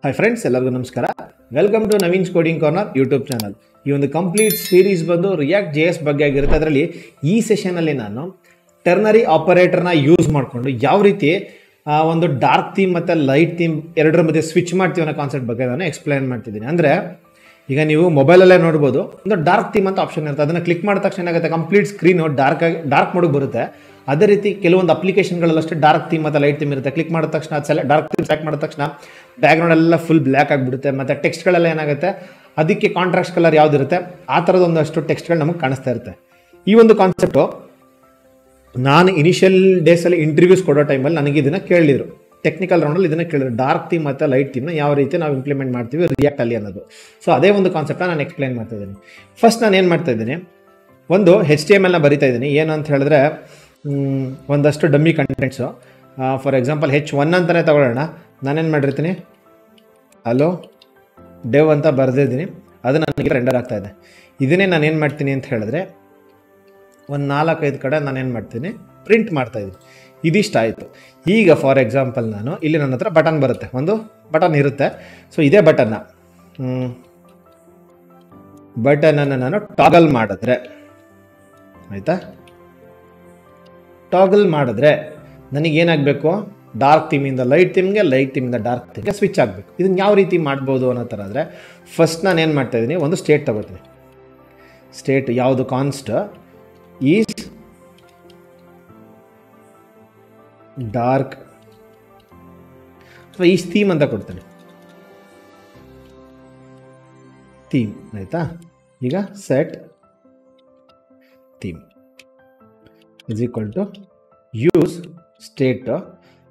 Hi friends, ಎಲ್ಲರಿಗೂ ನಮಸ್ಕಾರ. Welcome to Naveen's coding corner YouTube channel. ಈ ಒಂದು ಕಂಪ್ಲೀಟ್ ಸೀರೀಸ್ ಬಂದು ರಿಯಾಕ್ಟ್ JS ಬಗ್ಗೆ ಆಗಿರುತ್ತೆ. ಅದರಲ್ಲಿ ಈ ಸೆಷನಲ್ಲಿ ನಾನು ಟರ್ನರಿ ಆಪರೇಟರ್ನ ಯೂಸ್ ಮಾಡಿಕೊಂಡು ಯಾವ ರೀತಿ ಒಂದು ಡಾರ್ಕ್ ಥೀಮ್ ಮತ್ತು ಲೈಟ್ ಥೀಮ್ ಎರಡರ ಮಧ್ಯೆ ಸ್ವಿಚ್ ಮಾಡ್ತೀವಿ ಅನ್ನೋ ಕಾನ್ಸೆಪ್ಟ್ ಬಗ್ಗೆ ನಾನು ಎಕ್ಸ್ಪ್ಲೈನ್ ಮಾಡ್ತಿದ್ದೀನಿ. ಅಂದರೆ ಈಗ ನೀವು ಮೊಬೈಲಲ್ಲೇ ನೋಡ್ಬೋದು, ಒಂದು ಡಾರ್ಕ್ ಥೀಮ್ ಅಂತ ಆಪ್ಷನ್ ಇರುತ್ತೆ. ಅದನ್ನು ಕ್ಲಿಕ್ ಮಾಡಿದ ತಕ್ಷಣ ಏನಾಗುತ್ತೆ, ಕಂಪ್ಲೀಟ್ ಸ್ಕ್ರೀನು ಡಾರ್ಕ್ ಮೋಡಿಗೆ ಬರುತ್ತೆ. ಅದೇ ರೀತಿ ಕೆಲವೊಂದು ಅಪ್ಲಿಕೇಶನ್ಗಳಲ್ಲಷ್ಟೇ ಡಾರ್ಕ್ ಥೀಮ್ ಮತ್ತು ಲೈಟ್ ಥೀಮ್ ಇರುತ್ತೆ. ಕ್ಲಿಕ್ ಮಾಡಿದ ತಕ್ಷಣ ಅದು ಡಾರ್ಕ್ ಥೀಮ್ ಸೆಲೆಕ್ಟ್ ಮಾಡಿದ ತಕ್ಷಣ ಬ್ಯಾಕ್ಗ್ರೌಂಡ್ ಎಲ್ಲ ಫುಲ್ ಬ್ಲ್ಯಾಕ್ ಆಗಿಬಿಡುತ್ತೆ. ಮತ್ತು ಟೆಕ್ಸ್ಟ್ಗಳೆಲ್ಲ ಏನಾಗುತ್ತೆ, ಅದಕ್ಕೆ ಕಾಂಟ್ರಾಸ್ಟ್ ಕಲರ್ ಯಾವುದಿರುತ್ತೆ ಆ ಥರದೊಂದಷ್ಟು ಟೆಕ್ಸ್ಟ್ಗಳು ನಮಗೆ ಕಾಣಿಸ್ತಾ ಇರುತ್ತೆ. ಈ ಒಂದು ಕಾನ್ಸೆಪ್ಟು ನಾನು ಇನಿಷಿಯಲ್ ಡೇಸಲ್ಲಿ ಇಂಟರ್ವ್ಯೂಸ್ ಕೊಡೋ ಟೈಮಲ್ಲಿ ನನಗೆ ಇದನ್ನು ಕೇಳಿದ್ರು. ಟೆಕ್ನಿಕಲ್ ರೌಂಡಲ್ಲಿ ಇದನ್ನು ಕೇಳಿದ್ರು, ಡಾರ್ಕ್ ಥೀಮ್ ಮತ್ತು ಲೈಟ್ ಥೀಮ್ನ ಯಾವ ರೀತಿ ನಾವು ಇಂಪ್ಲಿಮೆಂಟ್ ಮಾಡ್ತೀವಿ ರಿಯಾಕ್ಟಲ್ಲಿ ಅನ್ನೋದು. ಸೊ ಅದೇ ಒಂದು ಕಾನ್ಸೆಪ್ಟನ್ನ ನಾನು ಎಕ್ಸ್ಪ್ಲೈನ್ ಮಾಡ್ತಾ ಇದ್ದೀನಿ. ಫಸ್ಟ್ ನಾನು ಏನು ಮಾಡ್ತಾ ಇದ್ದೀನಿ, ಒಂದು HTML ಬರಿತಾ ಇದ್ದೀನಿ. ಏನು ಅಂತ ಹೇಳಿದ್ರೆ ಒಂದಷ್ಟು dummy contents. For example H1 ಅಂತಲೇ ತಗೊಳ್ಳೋಣ. ನಾನೇನು ಮಾಡಿರ್ತೀನಿ, ಹಲೋ ಡೆವ್ ಅಂತ ಬರೆದಿದ್ದೀನಿ, ಅದು ನನಗೆ ರೆಂಡರ್ ಆಗ್ತಾ ಇದೆ. ಇದನ್ನೇ ನಾನೇನು ಮಾಡ್ತೀನಿ ಅಂತ ಹೇಳಿದ್ರೆ ಒಂದು 4-5 ಕಡೆ ನಾನೇನು ಮಾಡ್ತೀನಿ, ಪ್ರಿಂಟ್ ಮಾಡ್ತಾಯಿದ್ದೀನಿ. ಇದಿಷ್ಟ ಆಯಿತು. ಈಗ ಫಾರ್ ಎಕ್ಸಾಂಪಲ್ ನಾನು ಇಲ್ಲಿ ನನ್ನ ಹತ್ರ ಬಟನ್ ಬರುತ್ತೆ, ಒಂದು ಬಟನ್ ಇರುತ್ತೆ. ಸೊ ಇದೇ ಬಟನನ್ನು ನಾನು ಟಾಗಲ್ ಮಾಡಿದ್ರೆ ಆಯಿತಾ, ಟಾಗಲ್ ಮಾಡಿದ್ರೆ ನನಗೇನಾಗಬೇಕು, ಡಾರ್ಕ್ ಥೀಮಿಂದ ಲೈಟ್ ಥೀಮ್ಗೆ, ಲೈಟ್ ಥೀಮಿಂದ ಡಾರ್ಕ್ ಥೀಮ್ಗೆ ಸ್ವಿಚ್ ಆಗಬೇಕು. ಇದನ್ನು ಯಾವ ರೀತಿ ಮಾಡ್ಬೋದು ಅನ್ನೋ ಥರ ಆದರೆ ಫಸ್ಟ್ ನಾನು ಏನು ಮಾಡ್ತಾಯಿದ್ದೀನಿ, ಒಂದು ಸ್ಟೇಟ್ ತಗೋತೀನಿ. ಸ್ಟೇಟ್ ಯಾವುದು, ಕಾನ್ಸ್ಟ್ ಈಸ್ ಡಾರ್ಕ್ ಅಥವಾ ಈಸ್ ಥೀಮ್ ಅಂತ ಕೊಡ್ತೇನೆ, ಥೀಮ್ ಆಯಿತಾ. ಈಗ set theme is equal to use state.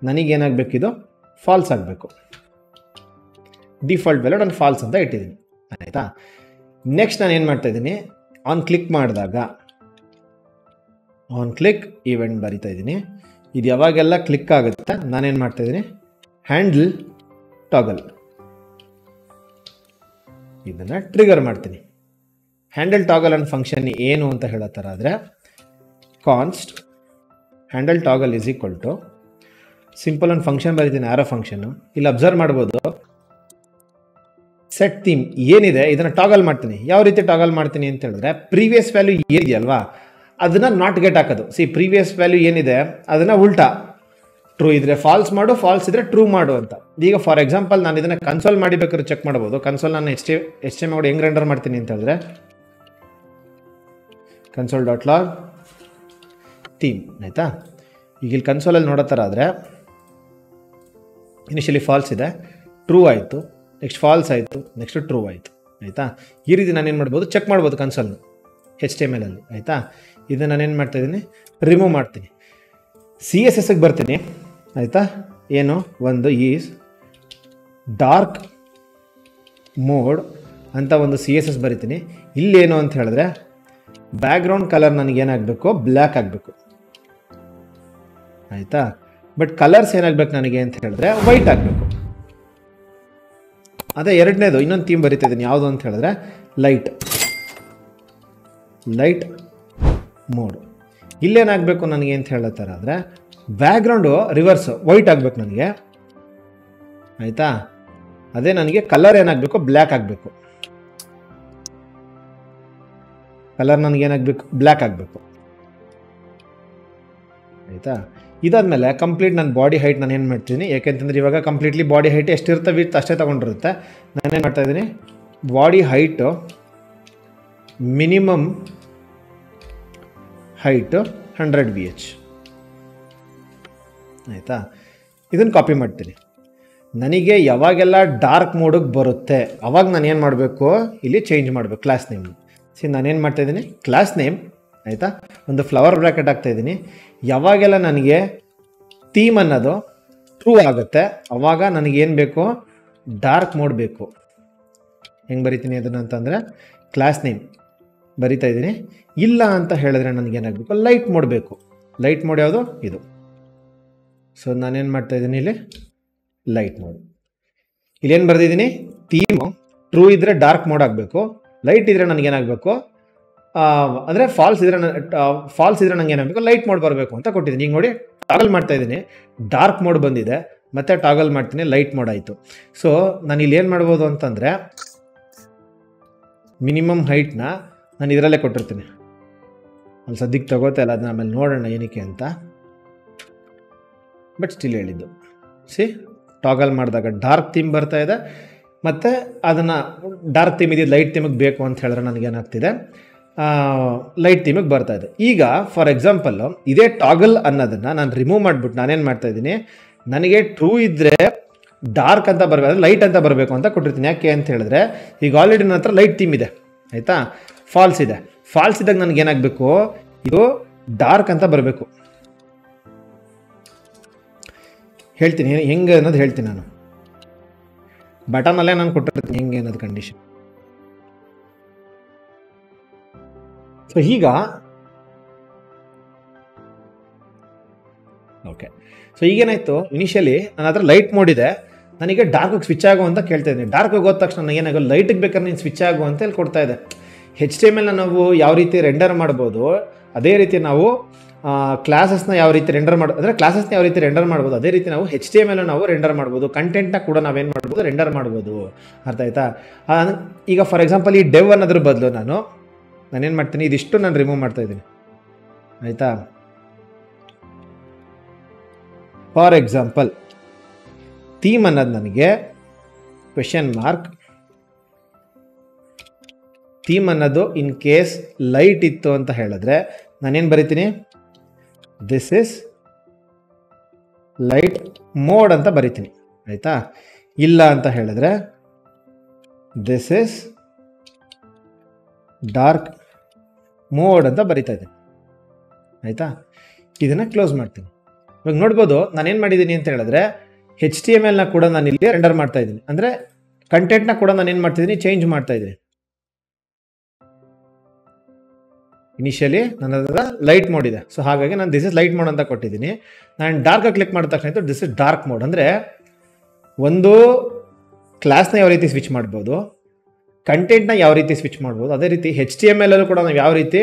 ನನಗೇನಾಗಬೇಕಿದು ಫಾಲ್ಸ್ ಆಗಬೇಕು. ಡಿಫಾಲ್ಟ್ ವ್ಯಾಲ್ಯೂ ನಾನು ಫಾಲ್ಸ್ ಅಂತ ಇಟ್ಟಿದ್ದೀನಿ ಆಯಿತಾ. ನೆಕ್ಸ್ಟ್ ನಾನು ಏನು ಮಾಡ್ತಾಯಿದ್ದೀನಿ, ಆನ್ ಕ್ಲಿಕ್ ಮಾಡಿದಾಗ ಆನ್ ಕ್ಲಿಕ್ ಈವೆಂಟ್ ಬರಿತಾ ಇದ್ದೀನಿ. ಇದು ಯಾವಾಗೆಲ್ಲ ಕ್ಲಿಕ್ ಆಗುತ್ತೆ ನಾನೇನು ಮಾಡ್ತಾಯಿದ್ದೀನಿ, ಹ್ಯಾಂಡಲ್ ಟಾಗಲ್ ಇದನ್ನು ಟ್ರಿಗರ್ ಮಾಡ್ತೀನಿ. ಹ್ಯಾಂಡಲ್ ಟಾಗಲ್ ಅನ್ನೋ ಫಂಕ್ಷನ್ ಏನು ಅಂತ ಹೇಳೋ ಥರ ಆದರೆ const handle toggle is equal to simple ಒಂದು ಫಂಕ್ಷನ್ ಬರೀತೀನಿ, ಆರೋ ಫಂಕ್ಷನ್ನು. ಇಲ್ಲಿ ಅಬ್ಸರ್ವ್ ಮಾಡ್ಬೋದು, ಸೆಟ್ ಥೀಮ್ ಏನಿದೆ ಇದನ್ನು ಟಾಗಲ್ ಮಾಡ್ತೀನಿ. ಯಾವ ರೀತಿ ಟಾಗಲ್ ಮಾಡ್ತೀನಿ ಅಂತ ಹೇಳಿದ್ರೆ, ಪ್ರೀವಿಯಸ್ ವ್ಯಾಲ್ಯೂ ಏನಿದೆಯಲ್ವಾ ಅದನ್ನು ನಾಟ್ ಗೆಟ್ ಹಾಕೋದು. ಪ್ರೀವಿಯಸ್ ವ್ಯಾಲ್ಯೂ ಏನಿದೆ ಅದನ್ನು ಉಲ್ಟಾ, ಟ್ರೂ ಇದ್ರೆ ಫಾಲ್ಸ್ ಮಾಡು, ಫಾಲ್ಸ್ ಇದ್ರೆ ಟ್ರೂ ಮಾಡು ಅಂತ. ಈಗ ಫಾರ್ ಎಕ್ಸಾಂಪಲ್ ನಾನು ಇದನ್ನು ಕನ್ಸೋಲ್ ಮಾಡಿ ಬೇಕಾದ್ರೆ ಚೆಕ್ ಮಾಡ್ಬೋದು. ಕನ್ಸೋಲ್ ನಾನು HTML ಹೆಂಗೆ ರೆಂಡರ್ ಮಾಡ್ತೀನಿ ಅಂತ ಹೇಳಿದ್ರೆ, console.log ಥೀಮ್ ಆಯಿತಾ. ಈಗ ಇಲ್ಲಿ ಕನ್ಸೋಲಲ್ಲಿ ನೋಡೋ ಥರ ಆದರೆ ಇನಿಷಿಯಲಿ ಫಾಲ್ಸ್ ಇದೆ, ಟ್ರೂ ಆಯಿತು, ನೆಕ್ಸ್ಟ್ ಫಾಲ್ಸ್ ಆಯಿತು, ನೆಕ್ಸ್ಟ್ ಟ್ರೂ ಆಯಿತು ಆಯಿತಾ. ಈ ರೀತಿ ನಾನೇನು ಮಾಡ್ಬೋದು, ಚೆಕ್ ಮಾಡ್ಬೋದು ಕನ್ಸೋಲ್ನ HTML ಆಯಿತಾ. ಇದನ್ನು ನಾನೇನು ಮಾಡ್ತಾಯಿದ್ದೀನಿ, ರಿಮೂವ್ ಮಾಡ್ತೀನಿ. CSSಗೆ ಬರ್ತೀನಿ ಆಯಿತಾ. ಏನು, ಒಂದು ಈಸ್ ಡಾರ್ಕ್ ಮೋಡ್ ಅಂತ ಒಂದು CSS ಬರಿತೀನಿ. ಇಲ್ಲೇನು ಅಂತ ಹೇಳಿದ್ರೆ ಬ್ಯಾಕ್ಗ್ರೌಂಡ್ ಕಲರ್ ನನಗೇನಾಗಬೇಕು, ಬ್ಲ್ಯಾಕ್ ಆಗಬೇಕು ಆಯಿತಾ. ಬಟ್ ಕಲರ್ಸ್ ಏನಾಗಬೇಕು ನನಗೆ ಅಂತ ಹೇಳಿದ್ರೆ ವೈಟ್ ಆಗಬೇಕು. ಅದೇ ಎರಡನೇದು ಇನ್ನೊಂದು ಥೀಮ್ ಬರಿತಾ ಇದ್ದೀನಿ, ಯಾವುದು ಅಂತ ಹೇಳಿದ್ರೆ ಲೈಟ್ ಮೋಡ್. ಇಲ್ಲೇನಾಗಬೇಕು ನನಗೆ ಅಂತ ಹೇಳೋ ಥರ ಆದರೆ ಬ್ಯಾಕ್ಗ್ರೌಂಡು ರಿವರ್ಸ್ ವೈಟ್ ಆಗಬೇಕು ನನಗೆ ಆಯಿತಾ. ಅದೇ ನನಗೆ ಕಲರ್ ಏನಾಗಬೇಕು, ಬ್ಲ್ಯಾಕ್ ಆಗಬೇಕು. ಕಲರ್ ನನಗೇನಾಗಬೇಕು, ಬ್ಲ್ಯಾಕ್ ಆಗಬೇಕು ಆಯಿತಾ. ಇದಾದಮೇಲೆ ಕಂಪ್ಲೀಟ್ ನನ್ನ ಬಾಡಿ ಹೈಟ್ ನಾನು ಏನು ಮಾಡ್ತೀನಿ, ಯಾಕೆಂತಂದರೆ ಇವಾಗ ಕಂಪ್ಲೀಟ್ಲಿ ಬಾಡಿ ಹೈಟ್ ಎಷ್ಟಿರುತ್ತೆ ವಿಡ್ತ್ ಅಷ್ಟೇ ತೊಗೊಂಡಿರುತ್ತೆ. ನಾನೇನು ಮಾಡ್ತಾಯಿದ್ದೀನಿ, body height minimum height 100 VH ಆಯಿತಾ. ಇದನ್ನು ಕಾಪಿ ಮಾಡ್ತೀನಿ. ನನಗೆ ಯಾವಾಗೆಲ್ಲ ಡಾರ್ಕ್ ಮೋಡಿಗೆ ಬರುತ್ತೆ ಅವಾಗ ನಾನು ಏನು ಮಾಡಬೇಕು, ಇಲ್ಲಿ ಚೇಂಜ್ ಮಾಡಬೇಕು ಕ್ಲಾಸ್ ನೇಮ್. ನಾನೇನು ಮಾಡ್ತಾಯಿದ್ದೀನಿ, ಕ್ಲಾಸ್ ನೇಮ್ ಆಯಿತಾ, ಒಂದು ಫ್ಲವರ್ ಬ್ರ್ಯಾಕೆಟ್ ಹಾಕ್ತಾಯಿದ್ದೀನಿ. ಯಾವಾಗೆಲ್ಲ ನನಗೆ ಥೀಮ್ ಅನ್ನೋದು ಟ್ರೂ ಆಗುತ್ತೆ ಅವಾಗ ನನಗೇನು ಬೇಕು, ಡಾರ್ಕ್ ಮೋಡ್ ಬೇಕು. ಹೆಂಗೆ ಬರಿತೀನಿ ಅದನ್ನು ಅಂತಂದರೆ ಕ್ಲಾಸ್ ನೇಮ್ ಬರಿತಾ ಇದ್ದೀನಿ. ಇಲ್ಲ ಅಂತ ಹೇಳಿದ್ರೆ ನನಗೇನಾಗಬೇಕು, ಲೈಟ್ ಮೋಡ್ ಬೇಕು. ಲೈಟ್ ಮೋಡ್ ಯಾವುದು, ಇದು. ಸೊ ನಾನೇನು ಮಾಡ್ತಾಯಿದ್ದೀನಿ, ಇಲ್ಲಿ ಲೈಟ್ ಮೋಡ್. ಇಲ್ಲೇನು ಬರೆದಿದ್ದೀನಿ, ಥೀಮು ಟ್ರೂ ಇದ್ದರೆ ಡಾರ್ಕ್ ಮೋಡ್ ಆಗಬೇಕು, ಲೈಟ್ ಇದ್ದರೆ ನನಗೇನಾಗಬೇಕು ಅಂದರೆ ಫಾಲ್ಸ್ ಇದ್ರೆ ನಂಗೆ ಏನಾಗಬೇಕು, ಲೈಟ್ ಮೋಡ್ ಬರಬೇಕು ಅಂತ ಕೊಟ್ಟಿದ್ದೀನಿ. ಈಗ ನೋಡಿ ಟಾಗಲ್ ಮಾಡ್ತಾ ಇದ್ದೀನಿ, ಡಾರ್ಕ್ ಮೋಡ್ ಬಂದಿದೆ, ಮತ್ತೆ ಟಾಗಲ್ ಮಾಡ್ತೀನಿ, ಲೈಟ್ ಮೋಡ್ ಆಯಿತು. ಸೊ ನಾನು ಇಲ್ಲಿ ಏನು ಮಾಡ್ಬೋದು ಅಂತಂದರೆ ಮಿನಿಮಮ್ ಹೈಟ್ನ ನಾನು ಇದರಲ್ಲೇ ಕೊಟ್ಟಿರ್ತೀನಿ. ಅಲ್ಲಿ ಸದ್ಯಕ್ಕೆ ತಗೋತಾ ಇಲ್ಲ, ಅದನ್ನ ಆಮೇಲೆ ನೋಡೋಣ ಏನಕ್ಕೆ ಅಂತ. ಬಟ್ ಸ್ಟಿಲ್ ಹೇಳಿದ್ದು ಟಾಗಲ್ ಮಾಡಿದಾಗ ಡಾರ್ಕ್ ಥೀಮ್ ಬರ್ತಾ ಇದೆ, ಮತ್ತು ಅದನ್ನು ಡಾರ್ಕ್ ಥೀಮ್ ಇದ್ದಿದ್ದು ಲೈಟ್ ಥೀಮಿಗೆ ಬೇಕು ಅಂತ ಹೇಳಿದ್ರೆ ನನಗೇನಾಗ್ತಿದೆ, ಲೈಟ್ ಥೀಮಿಗೆ ಬರ್ತಾ ಇದೆ. ಈಗ ಫಾರ್ ಎಕ್ಸಾಂಪಲ್ಲು ಇದೇ ಟಾಗಲ್ ಅನ್ನೋದನ್ನು ನಾನು ರಿಮೂವ್ ಮಾಡಿಬಿಟ್ಟು ನಾನೇನು ಮಾಡ್ತಾಯಿದ್ದೀನಿ, ನನಗೆ ಟ್ರೂ ಇದ್ದರೆ ಡಾರ್ಕ್ ಅಂತ ಬರಬೇಕು, ಲೈಟ್ ಅಂತ ಬರಬೇಕು ಅಂತ ಕೊಟ್ಟಿರ್ತೀನಿ. ಯಾಕೆ ಅಂತ ಹೇಳಿದ್ರೆ ಈಗ ಆಲ್ರೆಡಿ ನನ್ನ ಹತ್ರ ಲೈಟ್ ಥೀಮ್ ಇದೆ, ಆಯಿತಾ, ಫಾಲ್ಸ್ ಇದೆ. ಫಾಲ್ಸ್ ಇದ್ದಾಗ ನನಗೇನಾಗಬೇಕು, ಇದು ಡಾರ್ಕ್ ಅಂತ ಬರಬೇಕು. ಹೇಳ್ತೀನಿ ಹೆಂಗೆ ಅನ್ನೋದು ಹೇಳ್ತೀನಿ. ನಾನು ಬಟನಲ್ಲೇ ನಾನು ಕೊಟ್ಟಿರ್ತೀನಿ ಹೆಂಗೆ ಅನ್ನೋದು ಕಂಡೀಷನ್. ಸೊ ಈಗ ಓಕೆ, ಸೊ ಈಗೇನಾಯಿತು, ಇನಿಷಿಯಲಿ ನನ್ನ ಹತ್ರ ಲೈಟ್ ಮೋಡ್ ಇದೆ, ನನಗೆ ಡಾರ್ಕಿಗೆ ಸ್ವಿಚ್ ಆಗು ಅಂತ ಕೇಳ್ತಾ ಇದ್ದೀನಿ. ಡಾರ್ಕಿಗೆ ಹೋದ ತಕ್ಷಣ ನನಗೇನಾಗೋ ಲೈಟಿಗೆ ಬೇಕಾದ್ರೆ ನೀನು ಸ್ವಿಚ್ ಆಗು ಅಂತ ಹೇಳಿ ಕೊಡ್ತಾ ಇದೆ. HTML ನಾವು ಯಾವ ರೀತಿ ರೆಂಡರ್ ಮಾಡ್ಬೋದು, ಅದೇ ರೀತಿ ನಾವು ಕ್ಲಾಸಸ್ನ ಯಾವ ರೀತಿ ರೆಂಡರ್ ಅಂದರೆ ಕ್ಲಾಸಸ್ನ ಯಾವ ರೀತಿ ರೆಂಡರ್ ಮಾಡ್ಬೋದು, ಅದೇ ರೀತಿ ನಾವು HTML ನಾವು ರೆಂಡರ್ ಮಾಡ್ಬೋದು. ಕಂಟೆಂಟ್ನ ಕೂಡ ನಾವೇನು ಮಾಡ್ಬೋದು, ರೆಂಡರ್ ಮಾಡ್ಬೋದು. ಅರ್ಥ ಆಯ್ತಾ? ಈಗ ಫಾರ್ ಎಕ್ಸಾಂಪಲ್ ಈ ಡೆವ್ ಅನ್ನೋದ್ರ ಬದಲು ನಾನೇನು ಮಾಡ್ತೀನಿ, ಇದಿಷ್ಟು ನಾನು ರಿಮೂವ್ ಮಾಡ್ತಾ ಇದ್ದೀನಿ, ಆಯಿತಾ. ಫಾರ್ ಎಕ್ಸಾಂಪಲ್ ಥೀಮ್ ಅನ್ನೋದು ನನಗೆ ಕ್ವೆಶ್ಚನ್ ಮಾರ್ಕ್ ಥೀಮ್ ಅನ್ನೋದು ಇನ್ ಕೇಸ್ ಲೈಟ್ ಇತ್ತು ಅಂತ ಹೇಳಿದ್ರೆ ನಾನೇನು ಬರಿತೀನಿ, ದಿಸ್ ಇಸ್ ಲೈಟ್ ಮೋಡ್ ಅಂತ ಬರಿತೀನಿ, ಆಯಿತಾ. ಇಲ್ಲ ಅಂತ ಹೇಳಿದ್ರೆ ದಿಸ್ ಇಸ್ ಡಾರ್ಕ್ ಮೋಡ್ ಅಂತ ಬರಿತಾ ಇದ್ದೀನಿ, ಆಯಿತಾ. ಇದನ್ನು ಕ್ಲೋಸ್ ಮಾಡ್ತೀನಿ. ಇವಾಗ ನೋಡ್ಬೋದು ನಾನೇನು ಮಾಡಿದ್ದೀನಿ ಅಂತ ಹೇಳಿದ್ರೆ HTMLನ ಕೂಡ ನಾನು ಇಲ್ಲಿ ರೆಂಡರ್ ಮಾಡ್ತಾ ಇದ್ದೀನಿ, ಅಂದರೆ ಕಂಟೆಂಟ್ನ ಕೂಡ ನಾನು ಏನು ಮಾಡ್ತಿದ್ದೀನಿ, ಚೇಂಜ್ ಮಾಡ್ತಾ ಇದ್ದೀನಿ. ಇನಿಷಿಯಲಿ ನನ್ನ ಹತ್ರ ಲೈಟ್ ಮೋಡ್ ಇದೆ, ಸೊ ಹಾಗಾಗಿ ನಾನು ದಿಸ್ ಇಸ್ ಲೈಟ್ ಮೋಡ್ ಅಂತ ಕೊಟ್ಟಿದ್ದೀನಿ. ನಾನು ಡಾರ್ಕಾಗಿ ಕ್ಲಿಕ್ ಮಾಡಿದ ತಕ್ಷಣ ದಿಸ್ ಇಸ್ ಡಾರ್ಕ್ ಮೋಡ್. ಅಂದರೆ ಒಂದು ಕ್ಲಾಸ್ನ ಯಾವ ರೀತಿ ಸ್ವಿಚ್ ಮಾಡ್ಬೋದು, ಕಂಟೆಂಟ್ನ ಯಾವ ರೀತಿ ಸ್ವಿಚ್ ಮಾಡ್ಬೋದು, ಅದೇ ರೀತಿ HTML ಅಲ್ಲೂ ಕೂಡ ನಾವು ಯಾವ ರೀತಿ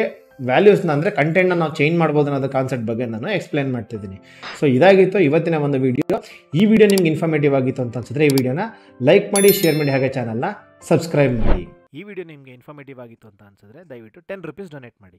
ವ್ಯಾಲ್ಯೂಸ್ನ ಅಂದರೆ ಕಂಟೆಂಟ್ನ ನಾವು ಚೇಂಜ್ ಮಾಡ್ಬೋದು ಅನ್ನೋದು ಕಾನ್ಸೆಪ್ಟ್ ಬಗ್ಗೆ ನಾನು ಎಕ್ಸ್ಪ್ಲೇನ್ ಮಾಡ್ತಿದ್ದೀನಿ. ಸೊ ಇದಾಗಿತ್ತು ಇವತ್ತಿನ ಒಂದು ವಿಡಿಯೋ. ಈ ವಿಡಿಯೋ ನಿಮ್ಗೆ ಇನ್ಫಾರ್ಮೇಟಿವ್ ಆಗಿತ್ತು ಅಂತ ಅನ್ಸಿದ್ರೆ ಈ ವಿಡಿಯೋನ ಲೈಕ್ ಮಾಡಿ, ಶೇರ್ ಮಾಡಿ, ಹಾಗೆ ಚಾನಲ್ನ ಸಬ್ಸ್ಕ್ರೈಬ್ ಮಾಡಿ. ಈ ವಿಡಿಯೋ ನಿಮಗೆ ಇನ್ಫಾರ್ಮೇಟಿವ್ ಆಗಿತ್ತು ಅಂತ ಅನ್ಸಿದ್ರೆ ದಯವಿಟ್ಟು ₹10 ಡೊನೇಟ್ ಮಾಡಿ.